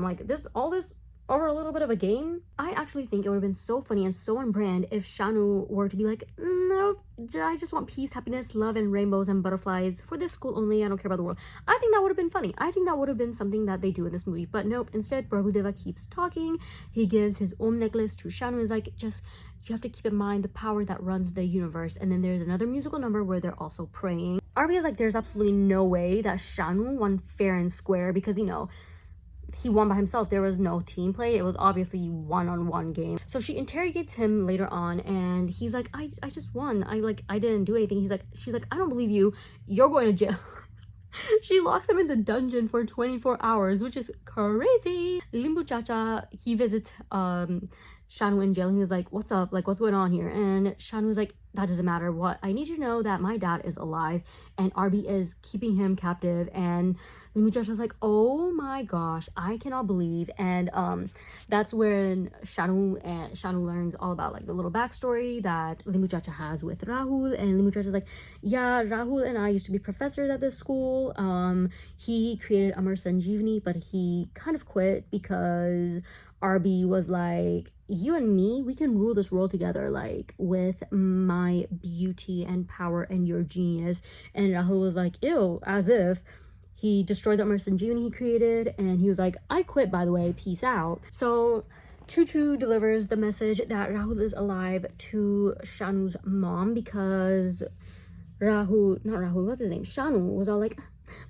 [SPEAKER 1] Like, all this over a little bit of a game. I actually think it would have been so funny and so on brand if Shanu were to be like, no, I just want peace, happiness, love, and rainbows and butterflies for this school only. I don't care about the world. I think that would have been funny. I think that would have been something that they do in this movie. But nope, instead, Prabhudeva keeps talking. He gives his Om necklace to Shanu and is like, you have to keep in mind the power that runs the universe. And then there's another musical number where they're also praying. Arby is like, there's absolutely no way that Shanu won fair and square, because, he won by himself. There was no team play. It was obviously one-on-one game. So she interrogates him later on, and he's like, I just won. I didn't do anything. She's like, I don't believe you. You're going to jail. She locks him in the dungeon for 24 hours, which is crazy. Limbu Chacha, he visits Shanu in jail, and he's like, what's up? Like, what's going on here? And Shanu was like, that doesn't matter. What I need you to know that my dad is alive, and Arby is keeping him captive. And Limbu Chacha's like, oh my gosh, I cannot believe. And that's when Shanu learns all about like the little backstory that Limbu Chacha has with Rahul. And Limbu Chacha's like, yeah, Rahul and I used to be professors at this school. He created Amar Sanjeevani, but he kind of quit because Arby was like, you and me, we can rule this world together, like, with my beauty and power and your genius. And Rahul was like, ew, as if. He destroyed the Amar Sanjeevani he created, and he was like, I quit, by the way, peace out. So Choo Choo delivers the message that Rahul is alive to Shanu's mom, because Shanu was all like,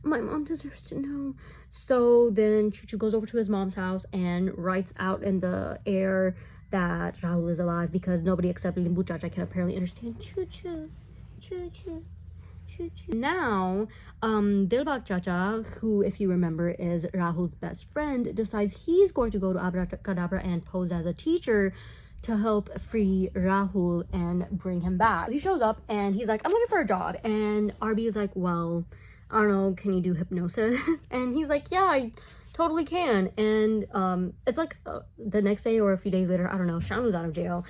[SPEAKER 1] my mom deserves to know. So then Choo Choo goes over to his mom's house and writes out in the air that Rahul is alive, because nobody except Limbu Chacha can apparently understand Choo Choo. Choo Choo. Choo Choo. Now, Dilbag Chacha, who, if you remember, is Rahul's best friend, decides he's going to go to Aabra Kadabra and pose as a teacher to help free Rahul and bring him back. He shows up and he's like, I'm looking for a job. And Arby is like, well, I don't know, can you do hypnosis? And he's like, yeah, I totally can. And it's like the next day or a few days later, I don't know, Shanu's out of jail.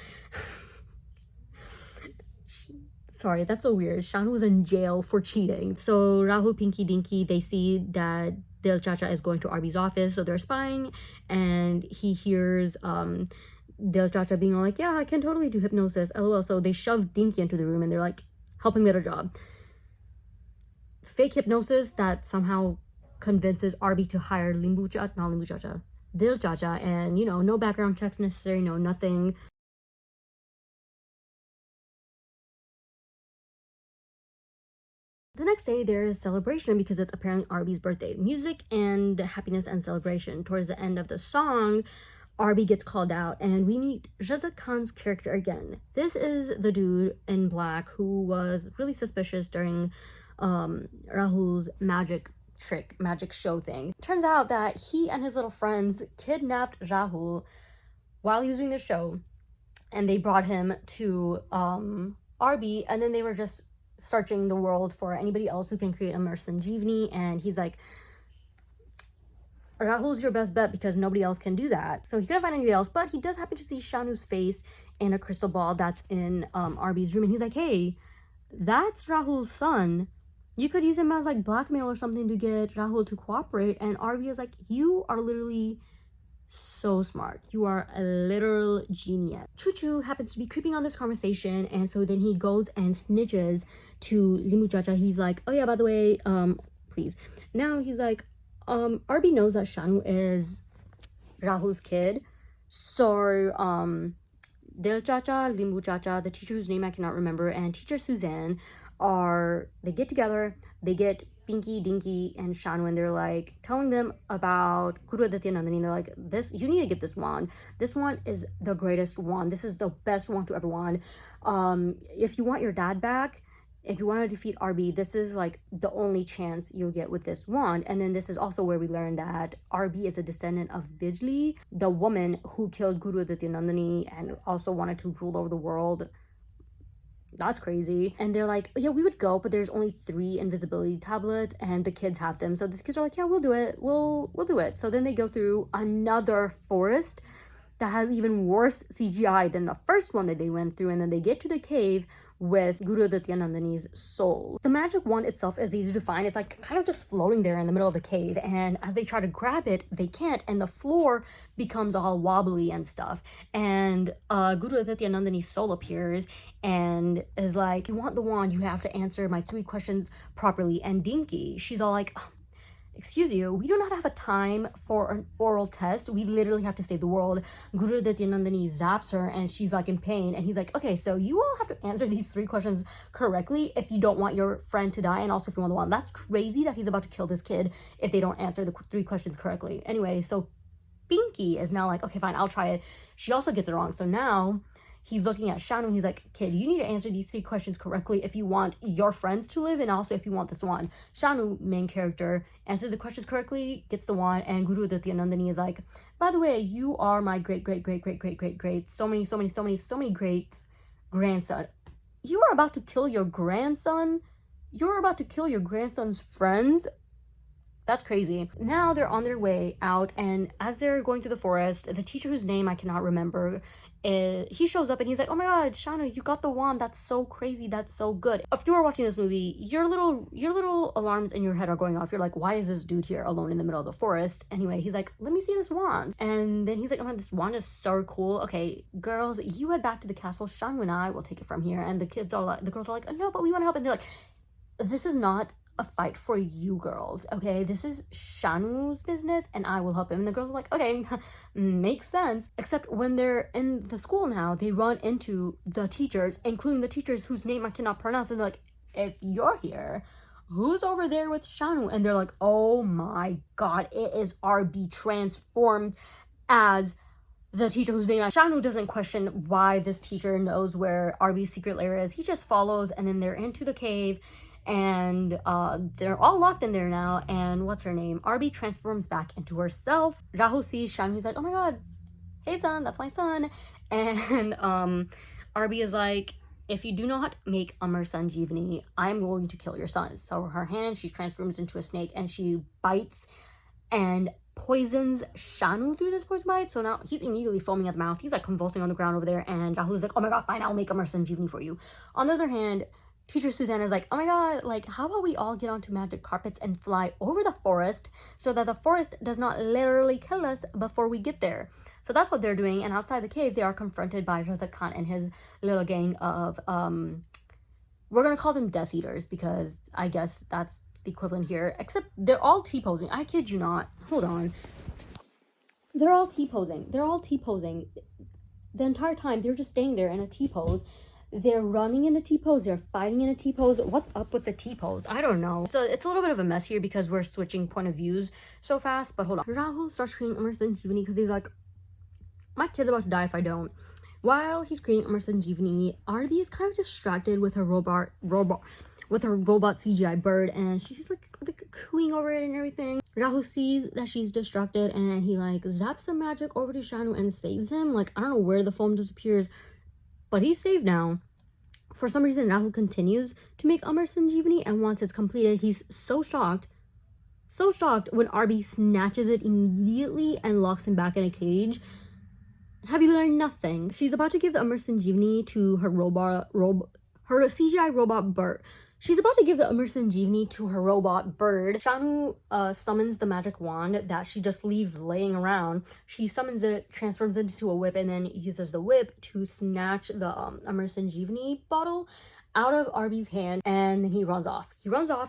[SPEAKER 1] Sorry, that's so weird. Shanu was in jail for cheating. So Rahul, Pinky, Dinky, they see that Dil Chacha is going to Arby's office, so they're spying, and he hears Dil Chacha being like, yeah, I can totally do hypnosis, lol. So they shove Dinky into the room and they're like, help him get a job. Fake hypnosis that somehow convinces Arby to hire Dil Chacha, and you know, no background checks necessary, no nothing. The next day, there is celebration because it's apparently Arby's birthday. Music and happiness and celebration. Towards the end of the song, Arby gets called out, and we meet Rajat Khan's character again. This is the dude in black who was really suspicious during Rahul's magic show thing. Turns out that he and his little friends kidnapped Rahul while he was doing the show, and they brought him to Arby, and then they were just searching the world for anybody else who can create a Sanjeevani, and he's like, Rahul's your best bet because nobody else can do that. So he couldn't find anybody else, but he does happen to see Shanu's face in a crystal ball that's in Arby's room, and he's like, hey, that's Rahul's son. You could use him as like blackmail or something to get Rahul to cooperate. And Arby is like, you are literally so smart. You are a literal genius. Choo happens to be creeping on this conversation, and so then he goes and snitches to Limu Chacha. He's like, oh yeah, by the way, please. Now he's like, Arby knows that Shanu is Rahul's kid. So, Dil Chacha, Limbu Chacha, the teacher whose name I cannot remember, and teacher Suzanne they get together, they get Pinky, Dinky, and Shanu, and they're like telling them about Guru Aditya Nandini. They're like, you need to get this wand. This wand is the greatest wand. This is the best wand to ever wand. If you want your dad back, if you want to defeat Arby, this is like the only chance you'll get with this wand. And then this is also where we learn that Arby is a descendant of Bijli, the woman who killed Guru Aditya Nandini and also wanted to rule over the world. That's crazy. And they're like, yeah, we would go, but there's only 3 invisibility tablets and the kids have them. So the kids are like, yeah, we'll do it. We'll do it. So then they go through another forest that has even worse CGI than the first one that they went through, and then they get to the cave with Guru Aditya Nandini's soul. The magic wand itself is easy to find. It's like kind of just floating there in the middle of the cave, and as they try to grab it, they can't, and the floor becomes all wobbly and stuff. And Guru Aditya Nandini's soul appears and is like, you want the wand, you have to answer my 3 questions properly. And Dinky, she's all like, excuse you, we do not have a time for an oral test. We literally have to save the world. Guru Aditya Nandini zaps her and she's like in pain. And he's like, okay, so you all have to answer these 3 questions correctly if you don't want your friend to die, and also if you want the wand. That's crazy that he's about to kill this kid if they don't answer the 3 questions correctly. Anyway, so Pinky is now like, okay, fine, I'll try it. She also gets it wrong. So now he's looking at Shanu and he's like, kid, you need to answer these 3 questions correctly if you want your friends to live and also if you want this wand. Shanu, main character, answers the questions correctly, gets the wand, and Guru Aditya Nandini is like, by the way, you are my great so many greats grandson. You are about to kill your grandson? You're about to kill your grandson's friends? That's crazy. Now they're on their way out, and as they're going through the forest, the teacher whose name I cannot remember, he shows up and he's like, oh my god, Shanu, you got the wand. That's so crazy. That's so good. If you are watching this movie, your little alarms in your head are going off. You're like, why is this dude here alone in the middle of the forest? Anyway, he's like, let me see this wand. And then he's like, oh my, this wand is so cool. Okay, girls, you head back to the castle. Shanu and I will take it from here. And the girls are like, oh, no, but we want to help. And they're like, this is not a fight for you girls, okay? This is Shanu's business and I will help him. And the girls are like, okay, makes sense. Except when they're in the school now, they run into the teachers, including the teachers whose name I cannot pronounce, and they're like, if you're here, who's over there with Shanu? And they're like, oh my god, it is Arby transformed as the teacher whose name Shanu doesn't question why this teacher knows where Arby's secret lair is. He just follows, and then they're into the cave, and they're all locked in there now. And what's her name? Arby transforms back into herself. Rahul sees Shanu. He's like, oh my god, hey son, that's my son. And Arby is like, if you do not make Amar Sanjeevani, I'm going to kill your son. So her hand, she transforms into a snake and she bites and poisons Shanu through this poison bite. So now he's immediately foaming at the mouth. He's like convulsing on the ground over there, and Rahul is like, oh my god, fine, I'll make Amar Sanjeevani for you. On the other hand, Teacher Suzanne is like, oh my god, like, how about we all get onto magic carpets and fly over the forest so that the forest does not literally kill us before we get there. So that's what they're doing, and outside the cave, they are confronted by Reza Khan and his little gang of, we're gonna call them Death Eaters, because I guess that's the equivalent here, except they're all T-posing. I kid you not. Hold on. They're all T-posing. They're all T-posing. The entire time, they're just standing there in a T-pose. They're running in a T-pose. They're fighting in a T-pose. What's up with the T-pose? I don't know. It's a little bit of a mess here because we're switching point of views so fast. But hold on. Rahul starts creating Amar Sanjeevani because he's like, my kid's about to die if I don't. While he's creating Amar Sanjeevani, RB is kind of distracted with her robot CGI bird, and she's like cooing over it and everything. Rahul sees that she's distracted, and he like zaps some magic over to Shanu and saves him. Like, I don't know where the foam disappears, but he's saved now. For some reason, Rahul continues to make Amar Sanjeevani, and once it's completed, he's so shocked when RB snatches it immediately and locks him back in a cage. Have you learned nothing? She's about to give the Amar Sanjeevani to her her CGI robot bird. She's about to give the Amar Sanjeevani to her robot bird. Shanu summons the magic wand that she just leaves laying around. She summons it, transforms it into a whip, and then uses the whip to snatch the Amar Sanjeevani bottle out of RB's hand, and then he runs off.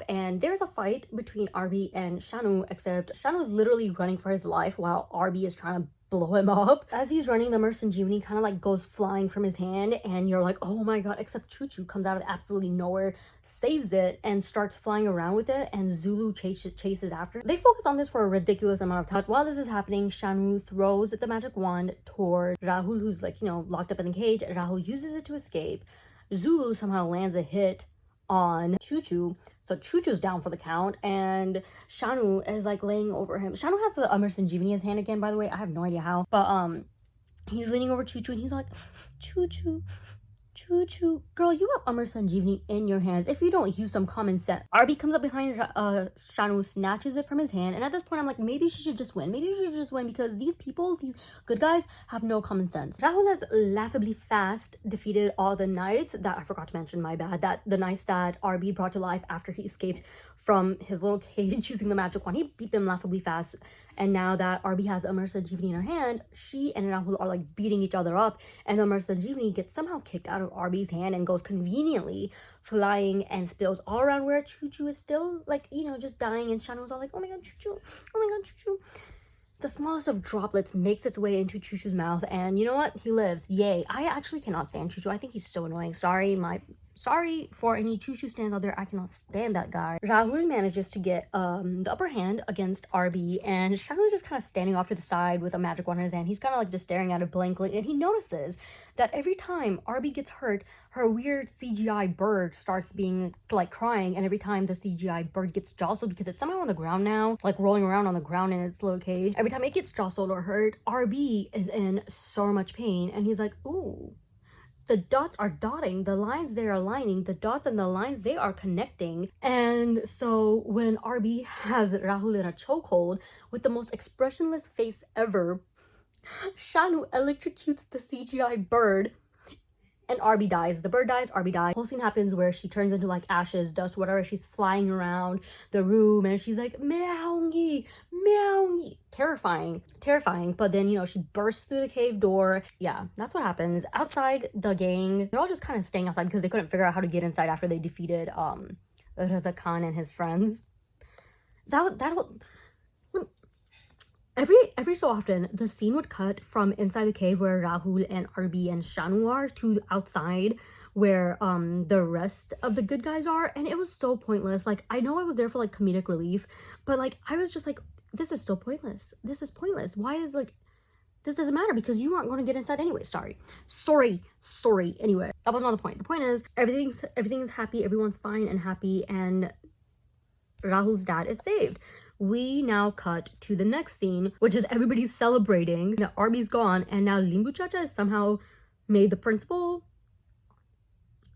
[SPEAKER 1] And there's a fight between RB and Shanu, except Shanu is literally running for his life while RB is trying to blow him up. As he's running, the Amar Sanjeevani kind of like goes flying from his hand, and you're like, oh my god, except Choo Choo comes out of absolutely nowhere, saves it, and starts flying around with it, and Zulu chases after. They focus on this for a ridiculous amount of time. While this is happening, Shanu throws the magic wand toward Rahul, who's like, locked up in the cage. Rahul uses it to escape. Zulu somehow lands a hit on Choo Choo, so Choo Choo's down for the count, and Shanu is like laying over him. Shanu has the Amar Sanjeevani in his hand again, by the way. I have no idea how, but he's leaning over Choo Choo, and he's like, Choo Choo, Choo Choo, girl, you have Amar Sanjeevani in your hands. If you don't use some common sense. RB comes up behind Shanu, snatches it from his hand, and at this point I'm like, maybe she should just win. Maybe she should just win, because these people, these good guys, have no common sense. Rahul has laughably fast defeated all the knights that I forgot to mention, my bad, that the knights that RB brought to life after he escaped from his little cage using the magic wand. He beat them laughably fast. And now that RB has Amar Sanjeevani in her hand, she and Rahul are like beating each other up, and Amar Sanjeevani gets somehow kicked out of RB's hand and goes conveniently flying and spills all around where Choo Choo is still like, just dying, and Shanu's all like, oh my god, Choo Choo, oh my god, Choo Choo. The smallest of droplets makes its way into Choo Choo's mouth, and you know what? He lives. Yay. I actually cannot stand Choo Choo. I think he's so annoying. Sorry for any Choo Choo stands out there. I cannot stand that guy. Rahul manages to get the upper hand against RB, and Shanu is just kind of standing off to the side with a magic wand in his hand. He's kind of like just staring at it blankly, and he notices that every time RB gets hurt, her weird CGI bird starts being like crying, and every time the CGI bird gets jostled, because it's somehow on the ground now, like rolling around on the ground in its little cage, every time it gets jostled or hurt, RB is in so much pain, and he's like, ooh. The dots are dotting, the lines they are aligning, the dots and the lines they are connecting. And so when RB has Rahul in a chokehold with the most expressionless face ever, Shanu electrocutes the CGI bird, and RB dies. The bird dies, RB dies. The whole scene happens where she turns into like ashes, dust, whatever. She's flying around the room, and she's like, meowngy, meowngy. Terrifying. But then, she bursts through the cave door. Yeah, that's what happens. Outside, the gang, they're all just kind of staying outside because they couldn't figure out how to get inside after they defeated Reza Khan and his friends. Every so often, the scene would cut from inside the cave where Rahul and RB and Shanu are to outside where the rest of the good guys are, and it was so pointless. Like, I know I was there for like comedic relief, but like I was just like, this is so pointless. This is pointless. Why is like this doesn't matter because you aren't going to get inside anyway. Sorry. Anyway, that was not the point. The point is everything is happy, everyone's fine and happy, and Rahul's dad is saved. We now cut to the next scene, which is everybody's celebrating. Now Arby's gone, and now Limbu Chacha is somehow made the principal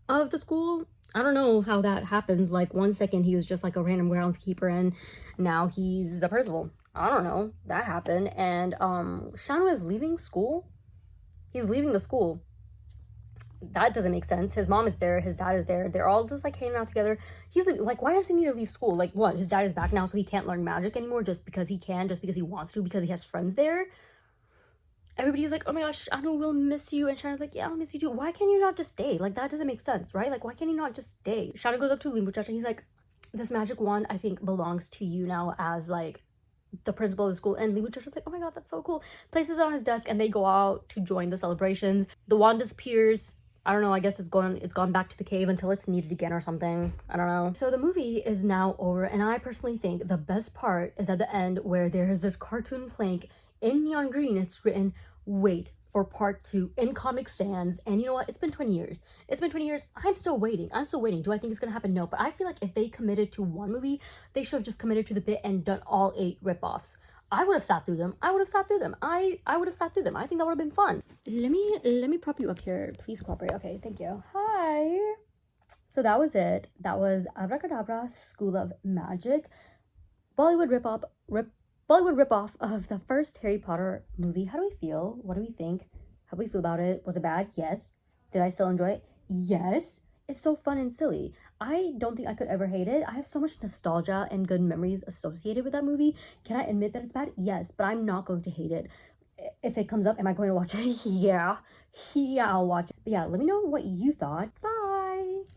[SPEAKER 1] of the school. I don't know how that happens. Like, 1 second he was just like a random groundskeeper, and now he's the principal. I don't know. That happened. And Shanu is leaving school. He's leaving the school. that doesn't make sense. His mom is there, his dad is there, they're all just like hanging out together. He's like, why does he need to leave school? Like, what, his dad is back now so he can't learn magic anymore just because he can, just because he wants to, because he has friends there? Everybody's like, oh my gosh, Anu will miss you, and Shannon's like, yeah, I'll miss you too. Why can't you not just stay? Like, that doesn't make sense, right? Like, why can't you not just stay? Shannon goes up to Limbuchach and he's like, this magic wand I think belongs to you now as like the principal of the school. And Limbuchach is like, oh my god, that's so cool. Places it on his desk and they go out to join the celebrations. The wand disappears. I don't know, I guess it's gone back to the cave until it's needed again or something. I don't know. So the movie is now over, and I personally think the best part is at the end where there's this cartoon plank in neon green. It's written, wait for part 2 in Comic Sans. And you know what? It's been 20 years. It's been 20 years. I'm still waiting. Do I think it's gonna happen? No. But I feel like if they committed to one movie, they should have just committed to the bit and done all 8 ripoffs. I would have sat through them. I would have sat through them. I would have sat through them. I think that would have been fun. Let me prop you up here. Please cooperate. Okay, thank you. Hi. So that was it. That was Abracadabra, School of Magic, Bollywood ripoff of the first Harry Potter movie. How do we feel? What do we think? How do we feel about it? Was it bad? Yes. Did I still enjoy it? Yes. It's so fun and silly. I don't think I could ever hate it. I have so much nostalgia and good memories associated with that movie. Can I admit that it's bad? Yes, but I'm not going to hate it. If it comes up, am I going to watch it? Yeah. Yeah, I'll watch it. But yeah, let me know what you thought. Bye.